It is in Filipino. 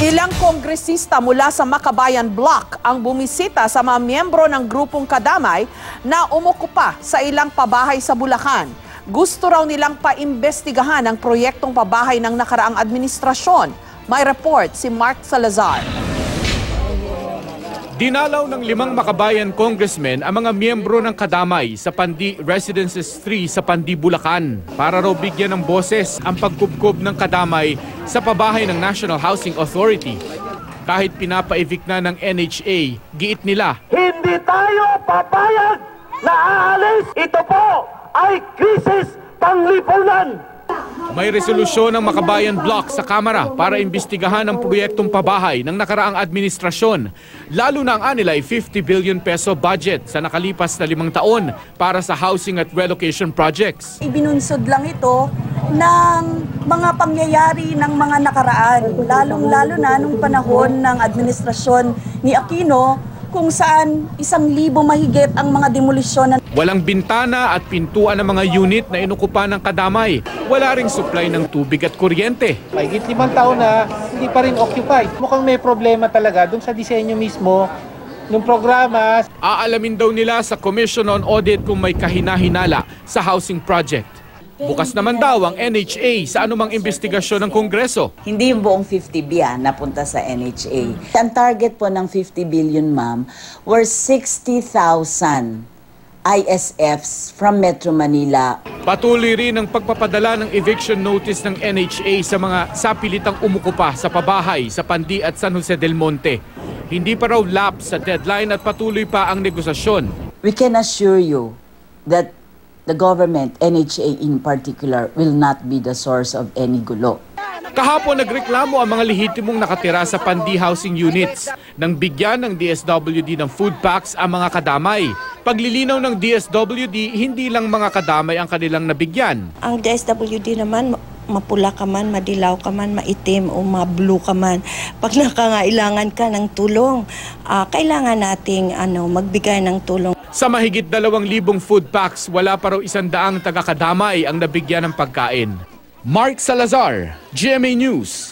Ilang kongresista mula sa Makabayan Bloc ang bumisita sa mga miyembro ng grupong Kadamay na umukupa sa ilang pabahay sa Bulacan. Gusto raw nilang paimbestigahan ang proyektong pabahay ng nakaraang administrasyon. May report si Mark Salazar. Dinalaw ng 5 Makabayan congressmen ang mga miyembro ng Kadamay sa Pandi Residences 3 sa Pandi, Bulacan para raw bigyan ng boses ang pagkubkob ng Kadamay sa pabahay ng National Housing Authority. Kahit pinapa-evict na ng NHA, giit nila, hindi tayo papayag na aalis. Ito po ay krisis panglipunan. May resolusyon ng Makabayan Bloc sa Kamara para imbestigahan ang proyektong pabahay ng nakaraang administrasyon. Lalo na ang anilay 50 billion peso budget sa nakalipas na 5 taon para sa housing at relocation projects. Ibinunsod lang ito ng mga pangyayari ng mga nakaraan, lalong-lalo na nung panahon ng administrasyon ni Aquino, kung saan 1,000 mahigit ang mga demolisyon. Walang bintana at pintuan ng mga unit na inukupa ng Kadamay. Wala ring supply ng tubig at kuryente. Mahigit 5 taon na hindi pa rin occupied. Mukhang may problema talaga dun sa disenyo mismo ng programa. Aalamin daw nila sa Commission on Audit kung may kahina-hinala sa housing project. Bukas naman daw ang NHA sa anumang investigasyon ng Kongreso. Hindi yung buong 50 billion napunta sa NHA. Ang target po ng 50 billion, ma'am, were 60,000 ISFs from Metro Manila. Patuloy rin ang pagpapadala ng eviction notice ng NHA sa mga sapilitang umukupa sa pabahay sa Pandi at San Jose del Monte. Hindi pa raw lapse sa deadline at patuloy pa ang negosasyon. We can assure you that the government, NHA in particular, will not be the source of any gulo. Kahapon nagreklamo ang mga lehitimong nakatira sa Pandi housing units nang bigyan ng DSWD ng food packs ang mga Kadamay. Paglilinaw ng DSWD, hindi lang mga Kadamay ang kanilang nabigyan. Ang DSWD naman, mapula ka man, madilaw ka man, maitim o ma-blue ka man. Pag nakangailangan ka ng tulong, kailangan nating magbigay ng tulong. Sa mahigit 2,000 food packs, wala pa raw 100 taga-Kadamay ang nabigyan ng pagkain. Mark Salazar, GMA News.